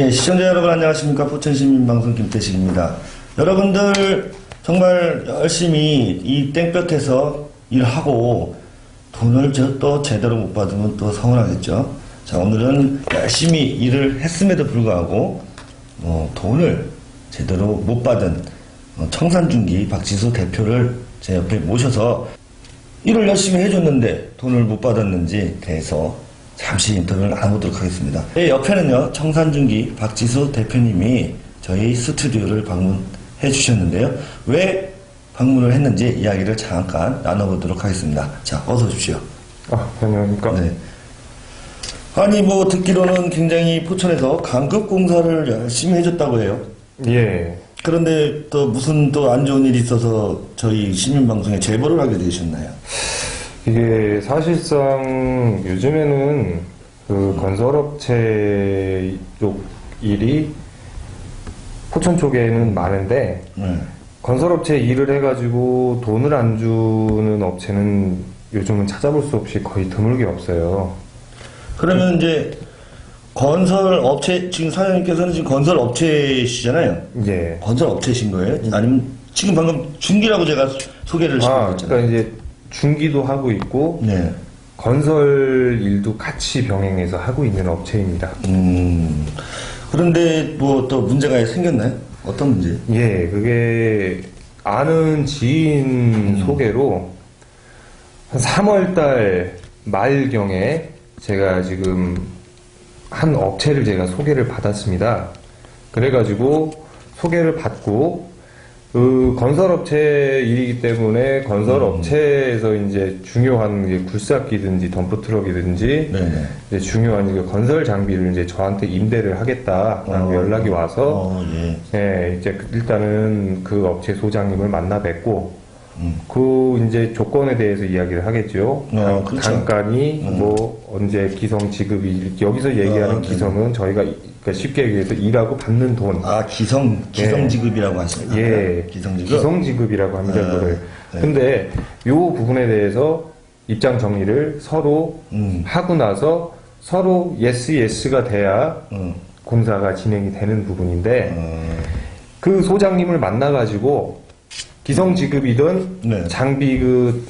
예, 시청자 여러분 안녕하십니까. 포천시민방송 김태식입니다. 여러분들 정말 열심히 이 땡볕에서 일하고 돈을 또 제대로 못 받으면 또 서운하겠죠. 자, 오늘은 열심히 일을 했음에도 불구하고 돈을 제대로 못 받은 청산중기 박지수 대표를 제 옆에 모셔서 일을 열심히 해줬는데 돈을 못 받았는지 대해서 잠시 인터뷰를 나눠보도록 하겠습니다. 옆에는요, 청산중기 박지수 대표님이 저희 스튜디오를 방문해 주셨는데요. 왜 방문을 했는지 이야기를 잠깐 나눠보도록 하겠습니다. 자, 어서 오십시오. 안녕하십니까. 네. 아니, 듣기로는 굉장히 포천에서 강급공사를 열심히 해줬다고 해요. 예. 그런데 또 무슨 또 안 좋은 일이 있어서 저희 시민방송에 제보를 하게 되셨나요? 이게 사실상 요즘에는 그 건설업체 쪽 일이 포천 쪽에는 많은데, 건설업체 일을 해가지고 돈을 안 주는 업체는 요즘은 찾아볼 수 없이 거의 드물게 없어요. 그러면 이제 건설업체, 지금 사장님께서는 지금 건설업체시잖아요. 예. 건설업체신 거예요? 아니면 지금 방금 중기라고 제가 소개를 시켜드렸잖아요. 그러니까 이제 중기도 하고 있고, 네. 건설 일도 같이 병행해서 하고 있는 업체입니다. 그런데 또 문제가 생겼나요? 어떤 문제? 예, 그게 아는 지인 소개로 한 3월달 말경에 제가 지금 한 업체를 제가 소개를 받았습니다. 그래가지고 소개를 받고 그 건설업체 일이기 때문에 건설업체에서 이제 중요한 게 굴삭기든지 덤프트럭이든지 이제 중요한 이제 건설 장비를 이제 저한테 임대를 하겠다라고 연락이 와서 예, 이제 일단은 그 업체 소장님을 만나 뵙고 그 이제 조건에 대해서 이야기를 하겠죠. 그렇죠. 단간이 언제 기성 지급이 여기서 얘기하는 기성은 저희가 그러니까 쉽게 얘기해서 일하고 받는 돈. 기성 지급이라고 하시나요? 예, 기성 지급이라고 합니다. 이거를. 근데 요 부분에 대해서 입장 정리를 서로 하고 나서 서로 예스가 돼야 공사가 진행이 되는 부분인데 그 소장님을 만나가지고 기성 지급이든 장비 그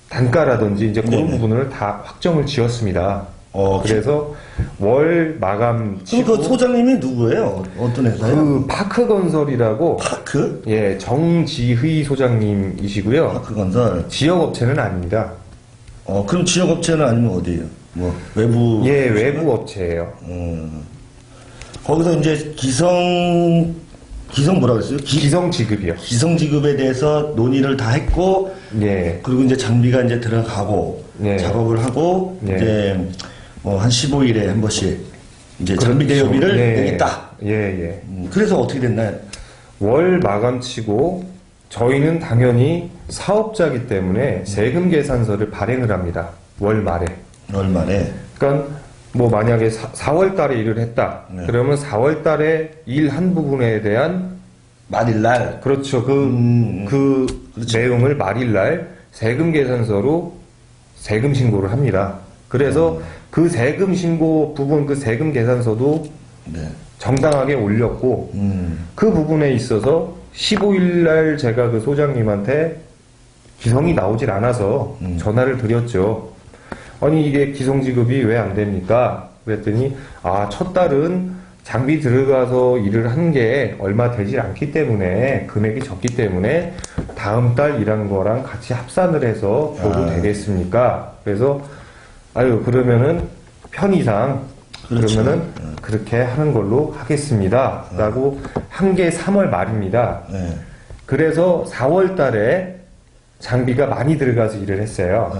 단가라든지 이제 그런 부분을 다 확정을 지었습니다. 그래서 월 마감 치고. 그 소장님이 누구예요? 어떤 회사예요? 그 파크건설이라고. 파크? 예, 정지의 소장님이시고요. 파크건설. 지역업체는 아닙니다. 그럼 지역업체는 아니면 어디예요? 외부? 예, 외부 업체예요. 거기서 이제 기성 뭐라고 했어요? 기성 지급이요. 기성 지급에 대해서 논의를 다 했고, 예. 그리고 이제 장비가 이제 들어가고, 작업을 하고, 이제 한 15일에 한 번씩 이제 장비 대여비를 내겠다. 예. 그래서 어떻게 됐나요? 월 마감치고 저희는 당연히 사업자이기 때문에 세금 계산서를 발행을 합니다. 월 말에. 그러니까 만약에 4월 달에 일을 했다. 그러면 4월 달에 일 한 부분에 대한 말일날. 그렇죠. 그렇죠. 내용을 말일날 세금 계산서로 세금 신고를 합니다. 그래서 그 세금 신고 부분, 그 세금 계산서도 정당하게 올렸고, 그 부분에 있어서 15일날 제가 그 소장님한테 기성이 나오질 않아서 전화를 드렸죠. 아니, 이게 기성지급이 왜 안 됩니까? 그랬더니, 첫 달은 장비 들어가서 일을 한 게 얼마 되지 않기 때문에, 금액이 적기 때문에, 다음 달 일한 거랑 같이 합산을 해서 줘도 되겠습니까? 그래서, 그러면은, 편의상, 그러면은, 그렇게 하는 걸로 하겠습니다. 라고 한 게 3월 말입니다. 그래서 4월 달에, 장비가 많이 들어가서 일을 했어요.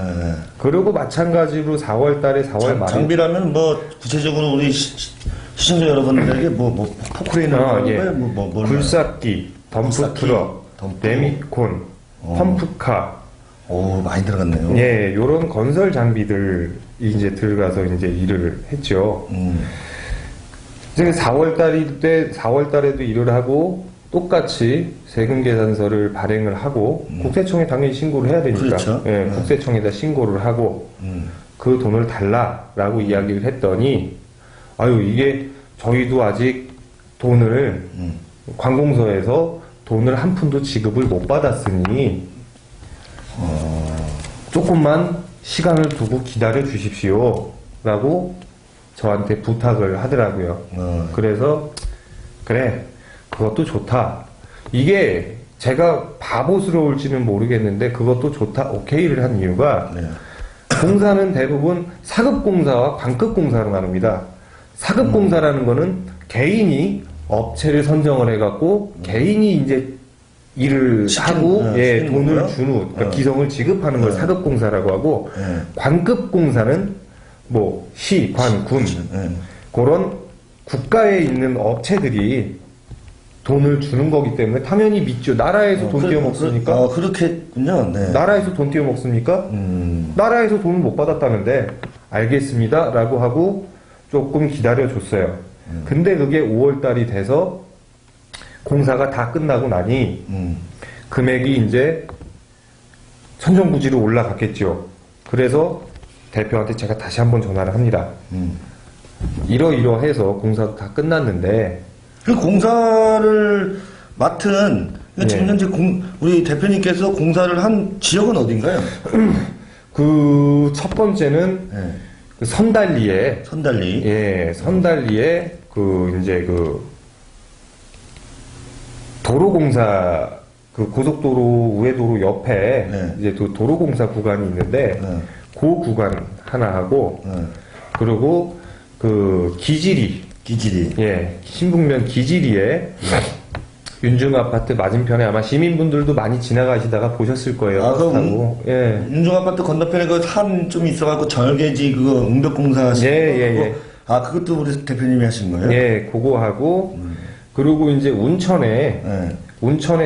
그리고 마찬가지로 4월 달에 4월 말에. 장비라면 구체적으로 우리 시청자 여러분들에게 포크레인을 굴삭기, 덤프트럭, 레미콘, 펌프카. 많이 들어갔네요. 예, 요런 건설 장비들이 이제 들어가서 이제 일을 했죠. 이제 4월 달에도 일을 하고, 똑같이 세금 계산서를 발행을 하고 국세청에 당연히 신고를 해야 되니까 그렇죠. 국세청에다 신고를 하고 그 돈을 달라라고 이야기를 했더니 이게 저희도 아직 돈을 관공서에서 돈을 한 푼도 지급을 못 받았으니 조금만 시간을 두고 기다려 주십시오 라고 저한테 부탁을 하더라고요. 그래서 그래 그것도 좋다. 이게 제가 바보스러울지는 모르겠는데 그것도 좋다 오케이를 한 이유가 네. 공사는 대부분 사급공사와 관급공사로 나눕니다. 사급공사라는 거는 개인이 업체를 선정을 해갖고 개인이 이제 일을 하고 돈을 준 후 그러니까 기성을 지급하는 걸 사급공사라고 하고 관급공사는 뭐 시, 관, 군 그런 국가에 있는 업체들이 돈을 주는 거기 때문에 당연히 믿죠. 나라에서 돈 띄워먹습니까? 그렇겠군요. 네. 나라에서 돈 띄워먹습니까? 나라에서 돈을 못 받았다는데 알겠습니다 라고 하고 조금 기다려줬어요. 근데 그게 5월달이 돼서 공사가 다 끝나고 나니 금액이 이제 천정부지로 올라갔겠죠. 그래서 대표한테 제가 다시 한번 전화를 합니다. 이러이러해서 공사도 다 끝났는데 그 공사를 맡은 지금 현재 우리 대표님께서 공사를 한 지역은 어딘가요? 그 첫 번째는 그 선달리에 선달리에 그 이제 그 도로공사 그 고속도로 우회도로 옆에 이제 또 도로공사 구간이 있는데 그 구간 하나 하고 그리고 그 기지리 신북면 기지리에 윤중 아파트 맞은편에 아마 시민분들도 많이 지나가시다가 보셨을 거예요. 그럼 윤중 아파트 건너편에 그 산 좀 있어갖고 절개지 그거 응덕공사 그것도 우리 대표님이 하신 거예요? 예, 그거 하고 그리고 이제 운천에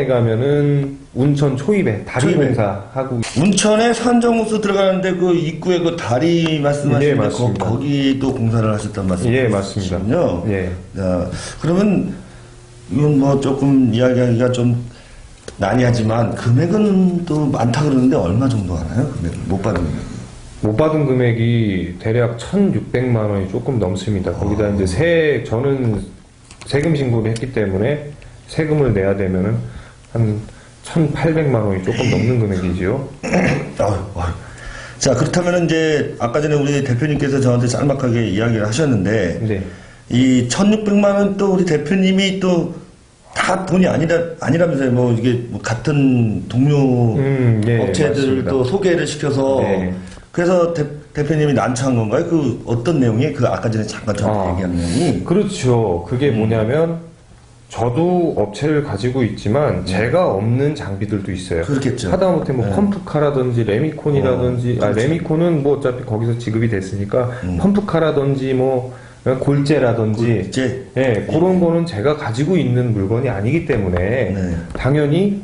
가면은 운천 초입에 다리 공사 하고 운천에 산정호수 들어가는데 그 입구에 그 다리 말씀하시는데 거기도 공사를 하셨단 말씀이시죠? 예, 맞습니다. 예. 그러면 이건 뭐 조금 이야기하기가 좀 난이하지만 금액은 또 많다 그러는데 얼마 정도 하나요? 금액을 못 받은 금액? 못 받은 금액이 대략 1,600만 원이 조금 넘습니다. 거기다 이제 저는 세금 신고를 했기 때문에 세금을 내야 되면은 한 1,800만 원이 조금 넘는 금액이지요. 자, 그렇다면 이제 아까 전에 우리 대표님께서 저한테 짤막하게 이야기를 하셨는데 이 1,600만 원 또 우리 대표님이 또 다 돈이 아니라면서요. 뭐 이게 뭐 같은 동료 업체들을 또 소개를 시켜서 그래서 대표님이 난처한 건가요? 그 어떤 내용이 그 아까 전에 잠깐 저한테 얘기한 내용이 그렇죠. 그게 뭐냐면 저도 업체를 가지고 있지만 제가 없는 장비들도 있어요. 그렇겠죠. 하다못해 뭐 펌프카라든지 레미콘이라든지 그렇죠. 레미콘은 뭐 어차피 거기서 지급이 됐으니까 펌프카라든지 뭐 골재라든지 그런 거는 제가 가지고 있는 물건이 아니기 때문에 당연히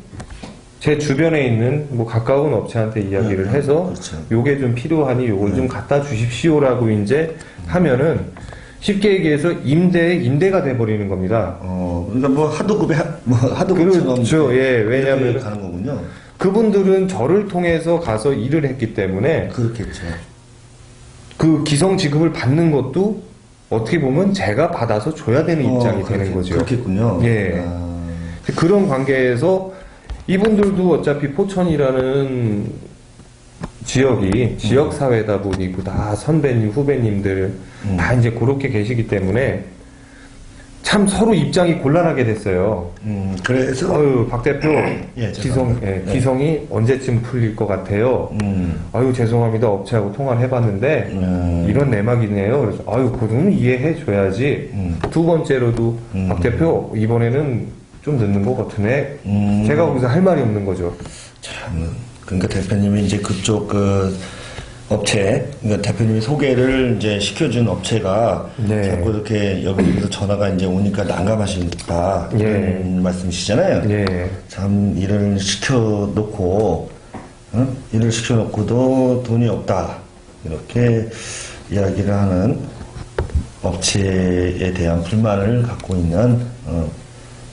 제 주변에 있는 뭐 가까운 업체한테 이야기를 해서 요게 좀 필요하니 요걸 좀 갖다 주십시오라고 이제 하면은 쉽게 얘기해서 임대가 돼버리는 겁니다. 그러니까 뭐 하도급처럼 그렇죠. 왜냐하면 가는 거군요. 그분들은 저를 통해서 가서 일을 했기 때문에 그렇겠죠. 그 기성 지급을 받는 것도 어떻게 보면 제가 받아서 줘야 되는 입장이 되는 거죠. 그렇겠군요. 그런 관계에서 이분들도 어차피 포천이라는 지역이 지역사회다 보니까 다 선배님, 후배님들 다 이제 그렇게 계시기 때문에 참 서로 입장이 곤란하게 됐어요. 그래서 박 대표 기성이 언제쯤 풀릴 것 같아요. 죄송합니다. 업체하고 통화를 해봤는데 이런 내막이네요. 그래서 그럼 이해해 줘야지. 두 번째로도 박 대표 이번에는 좀 늦는 것 같으네. 제가 거기서 할 말이 없는 거죠. 참, 그러니까 대표님이 이제 그쪽 업체, 그러니까 대표님이 소개를 이제 시켜준 업체가 자꾸 이렇게 여기서 전화가 이제 오니까 난감하시니까 이런 말씀이시잖아요. 참 일을 시켜놓고 일을 시켜놓고도 돈이 없다 이렇게 이야기를 하는 업체에 대한 불만을 갖고 있는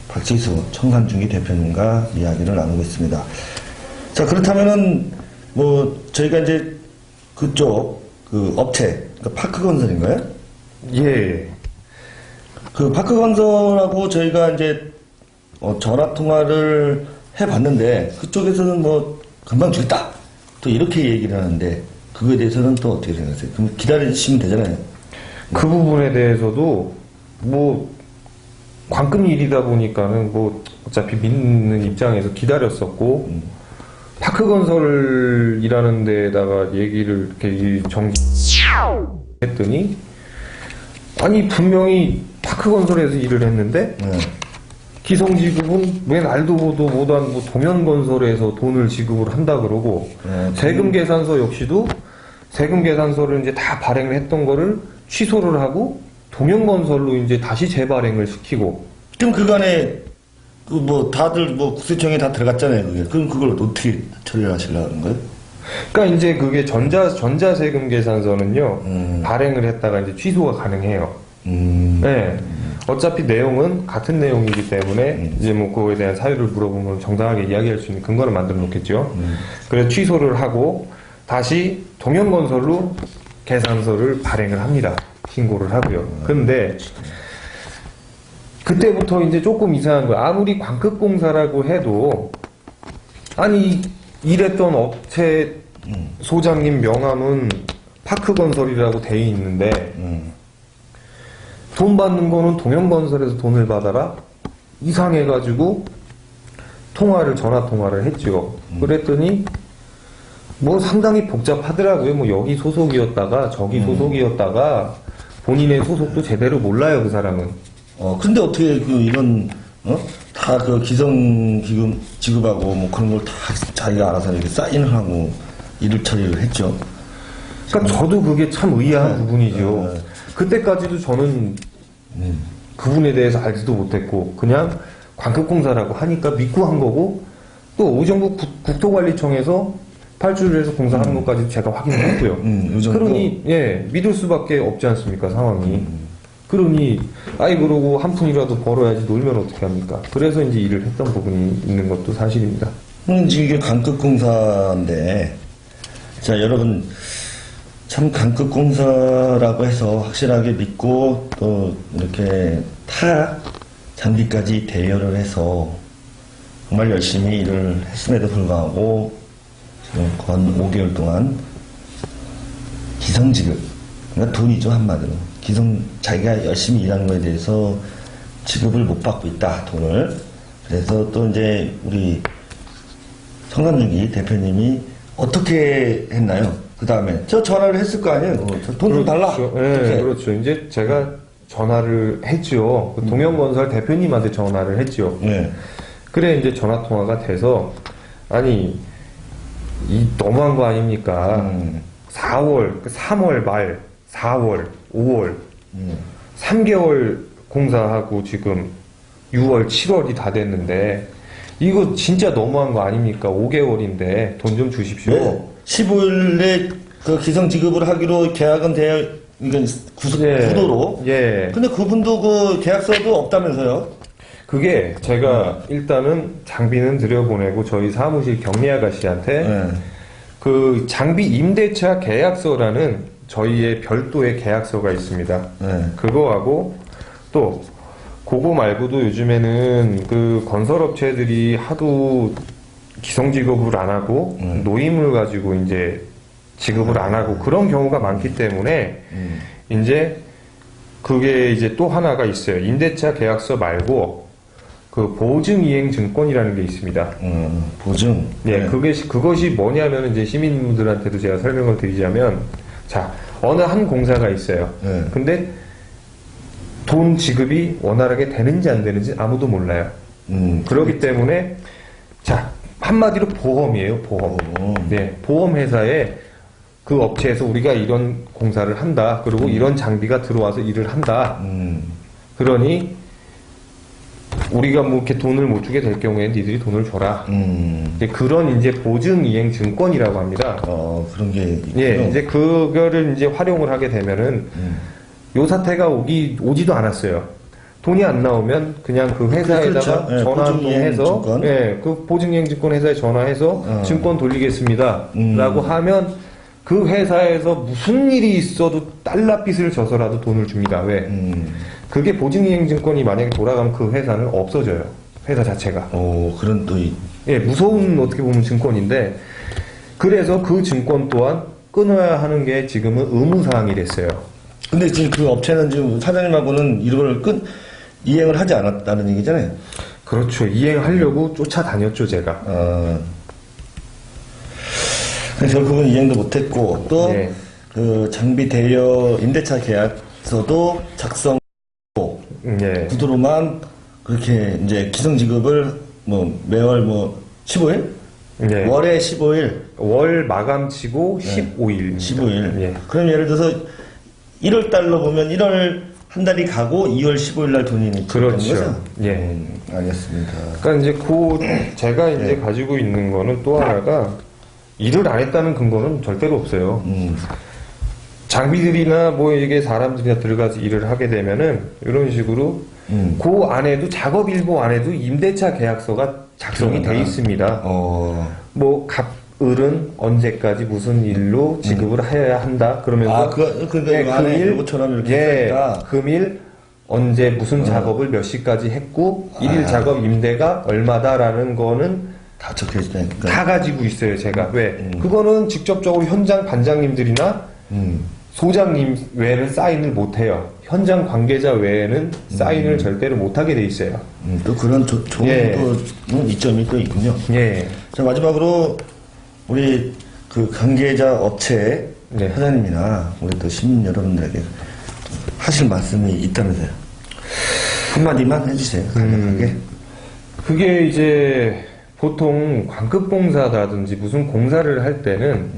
박지수 청산중기 대표님과 이야기를 나누고 있습니다. 자, 그렇다면은 뭐 저희가 이제 그쪽 그 업체, 그러니까 파크건설인가요? 그 파크건설하고 저희가 이제 전화 통화를 해봤는데 그쪽에서는 뭐 금방 주겠다 또 이렇게 얘기를 하는데 그거에 대해서는 또 어떻게 생각하세요? 그럼 기다리시면 되잖아요. 그 부분에 대해서도 뭐 관금 일이다 보니까는 뭐 어차피 믿는 입장에서 기다렸었고 파크건설이라는 데다가 얘기를 이렇게 정했더니 아니 분명히 파크건설에서 일을 했는데 기성지급은 웬 알도 보도 못한 뭐 동현건설에서 돈을 지급을 한다 그러고 세금계산서 역시도 세금계산서를 이제 다 발행을 했던 거를 취소를 하고 동현건설로 이제 다시 재발행을 시키고. 그럼 그간에 그 뭐 다들 뭐 국세청에 다 들어갔잖아요. 그게. 그럼 그걸 어떻게 처리를 하시려고 하는 거예요? 그러니까 이제 그게 전자세금계산서는요 발행을 했다가 이제 취소가 가능해요. 네. 어차피 내용은 같은 내용이기 때문에 이제 뭐 그거에 대한 사유를 물어보면 정당하게 이야기할 수 있는 근거를 만들어 놓겠죠. 그래서 취소를 하고 다시 동현건설로 계산서를 발행을 합니다. 신고를 하고요. 근데 그때부터 이제 조금 이상한 거예요. 아무리 광급공사라고 해도 아니 일했던 업체 소장님 명함은 파크건설이라고 돼 있는데 돈 받는 거는 동현건설에서 돈을 받아라? 이상해가지고 전화 통화를 했죠. 그랬더니 뭐 상당히 복잡하더라고요. 뭐 여기 소속이었다가 저기 소속이었다가 본인의 소속도 제대로 몰라요, 그 사람은. 근데 어떻게 이런 다 그 기성기금 지급하고 뭐 그런 걸 다 자기가 알아서 이렇게 사인을 하고 일을 처리를 했죠. 그러니까 저도 그게 참 의아한 부분이죠. 그때까지도 저는 그분에 대해서 알지도 못했고 그냥 광급공사라고 하니까 믿고 한 거고 또 오정국 국토관리청에서 발주를 해서 공사하는 것까지 제가 확인을 했고요. 그러니 믿을 수밖에 없지 않습니까 상황이. 그러니 그러고 한 푼이라도 벌어야지 놀면 어떻게 합니까? 그래서 이제 일을 했던 부분이 있는 것도 사실입니다. 지금 이게 강급공사인데 자 여러분 참 강급공사라고 해서 확실하게 믿고 또 이렇게 타 장비까지 대여를 해서 정말 열심히 일을 했음에도 불구하고 지금 건 5개월 동안 기성지급 그러니까 돈이죠 한마디로 자기가 열심히 일한 거에 대해서 지급을 못 받고 있다 돈을. 그래서 또 이제 우리 성남유기 대표님이 어떻게 했나요? 그 다음에 저 전화를 했을 거 아니에요? 돈 좀 달라. 네, 그렇죠. 이제 제가 전화를 했죠. 그 동현건설 대표님한테 전화를 했죠. 그래 이제 전화 통화가 돼서 아니 너무한 거 아닙니까? 3월 말 4월 5월 3개월 공사하고 지금 6월 7월이 다 됐는데 이거 진짜 너무한 거 아닙니까? 5개월인데 돈 좀 주십시오. 네. 15일에 그 기성 지급을 하기로 계약은 되어 이건 구도로. 근데 그분도 그 계약서도 없다면서요? 그게 제가 일단은 장비는 들여보내고 저희 사무실 경리 아가씨한테 그 장비 임대차 계약서라는 저희의 별도의 계약서가 있습니다. 그거하고 또 그거 말고도 요즘에는 그 건설업체들이 하도 기성지급을 안 하고 노임을 가지고 이제 지급을 안 하고 그런 경우가 많기 때문에 이제 그게 이제 또 하나가 있어요. 임대차 계약서 말고 그 보증이행증권이라는 게 있습니다. 보증. 그것이 뭐냐면 이제 시민분들한테도 제가 설명을 드리자면 자 어느 한 공사가 있어요. 근데 돈 지급이 원활하게 되는지 안 되는지 아무도 몰라요. 그렇기 때문에 자 한마디로 보험이에요. 보험. 보험회사에 그 업체에서 우리가 이런 공사를 한다. 그리고 이런 장비가 들어와서 일을 한다. 그러니 우리가 뭐 이렇게 돈을 못 주게 될 경우에 니들이 돈을 줘라. 그런 이제 보증이행 증권이라고 합니다. 그런 게 있군요. 이제 그거를 이제 활용을 하게 되면은 요 사태가 오지도 않았어요. 돈이 안 나오면 그냥 그 회사에다가 그렇죠. 전화해서 그 보증이행 증권 회사에 전화해서 증권 돌리겠습니다. 라고 하면 그 회사에서 무슨 일이 있어도 달러빚을 져서라도 돈을 줍니다. 왜? 그게 보증이행증권이 만약에 돌아가면 그 회사는 없어져요. 회사 자체가. 오, 그런 또 예, 무서운 어떻게 보면 증권인데, 그래서 그 증권 또한 끊어야 하는 게 지금은 의무사항이 됐어요. 근데 지금 그 업체는 지금 사장님하고는 이걸 이행을 하지 않았다는 얘기잖아요. 그렇죠. 이행하려고 쫓아다녔죠, 제가. 그래서 결국은 이행도 못했고, 또, 네. 그 장비 대여 임대차 계약서도 작성, 예. 구두로만 그렇게 이제 기성지급을 매월 15일? 예. 월에 15일. 월 마감치고 15일. 15일. 예. 그럼 예를 들어서 1월 달로 보면 1월 한 달이 가고 2월 15일 날 돈이 있는 그렇죠. 거죠? 예. 알겠습니다. 그러니까 이제 제가 이제 가지고 있는 거는 또 하나가 일을 안 했다는 근거는 절대로 없어요. 장비들이나 이게 사람들이나 들어가서 일을 하게 되면은 이런 식으로 그 안에도 작업 일부 안에도 임대차 계약서가 작성이 돼 있습니다. 을은 언제까지 무슨 일로 지급을 해야 한다. 그러면서 금일 요거처럼 이렇게 있다. 금일 언제 무슨 작업을 몇 시까지 했고 일일 작업 임대가 얼마다라는 거는 다 적혀 있다니까. 다 가지고 있어요, 제가. 왜? 그거는 직접적으로 현장 반장님들이나 소장님 외에는 사인을 못 해요. 현장 관계자 외에는 사인을 절대로 못 하게 돼 있어요. 또 그런 좋은 또 이점이 또 있군요. 예. 자, 마지막으로 우리 그 관계자 업체 사장님이나 우리 또 시민 여러분들에게 하실 말씀이 있다면서요. 한마디만 해주세요. 간략하게. 그게 이제 보통 광급공사라든지 무슨 공사를 할 때는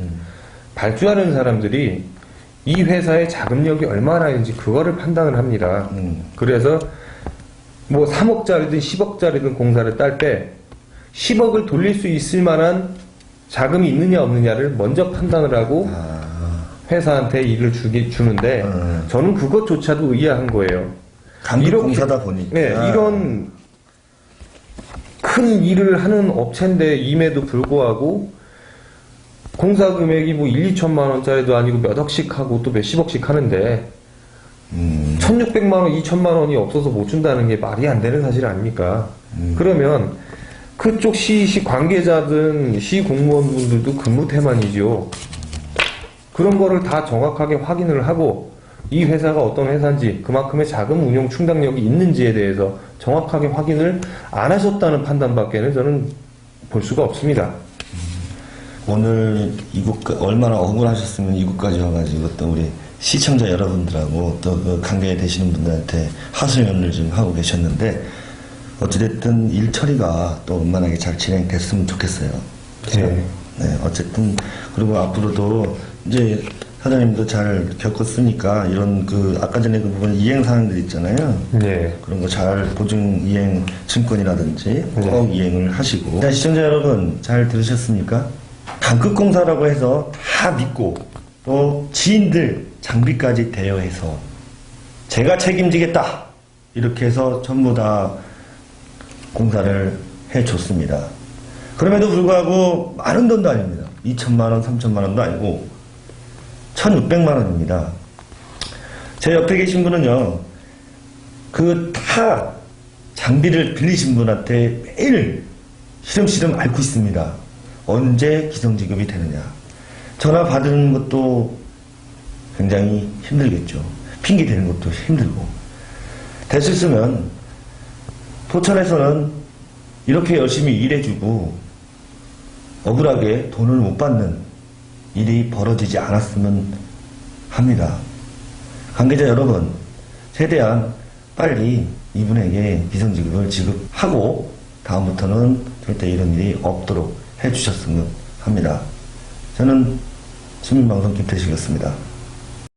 발주하는 사람들이 이 회사의 자금력이 얼마나 있는지 그거를 판단을 합니다. 그래서 3억짜리든 10억짜리든 공사를 딸 때 10억을 돌릴 수 있을 만한 자금이 있느냐 없느냐를 먼저 판단을 하고 회사한테 일을 주는데 저는 그것조차도 의아한 거예요. 광급공사다 보니까. 네, 이런 큰 일을 하는 업체인데 임에도 불구하고 공사 금액이 1, 2천만 원짜리도 아니고 몇 억씩 하고 또 몇십억씩 하는데 1,600만 원, 2천만 원이 없어서 못 준다는 게 말이 안 되는 사실 아닙니까? 그러면 그쪽 시 관계자든 시 공무원분들도 근무 태만이죠. 그런 거를 다 정확하게 확인을 하고 이 회사가 어떤 회사인지 그만큼의 자금 운용 충당력이 있는지에 대해서 정확하게 확인을 안 하셨다는 판단밖에는 저는 볼 수가 없습니다. 오늘 얼마나 억울하셨으면 이곳까지 와가지고 또 우리 시청자 여러분들하고 또 그 관계에 되시는 분들한테 하소연을 좀 하고 계셨는데 어찌됐든 일 처리가 또 원만하게 잘 진행됐으면 좋겠어요. 네, 어쨌든 그리고 앞으로도 이제 사장님도 잘 겪었으니까 이런 아까 전에 그 부분 이행 사항들 있잖아요. 네. 그런 거 잘 보증 이행 증권이라든지 꼭 이행을 하시고. 자, 시청자 여러분 잘 들으셨습니까? 강급공사라고 해서 다 믿고 또 지인들 장비까지 대여해서 제가 책임지겠다 이렇게 해서 전부 다 공사를 해줬습니다. 그럼에도 불구하고 많은 돈도 아닙니다. 2천만 원, 3천만 원도 아니고 1,600만 원입니다. 제 옆에 계신 분은요, 다 장비를 빌리신 분한테 매일 시름시름 앓고 있습니다. 언제 기성지급이 되느냐. 전화 받는 것도 굉장히 힘들겠죠. 핑계 대는 것도 힘들고. 됐었으면 포천에서는 이렇게 열심히 일해주고 억울하게 돈을 못 받는 일이 벌어지지 않았으면 합니다. 관계자 여러분, 최대한 빨리 이분에게 기성지급을 지급하고 다음부터는 절대 이런 일이 없도록 해주셨으면 합니다. 저는 시민방송 김태식이었습니다.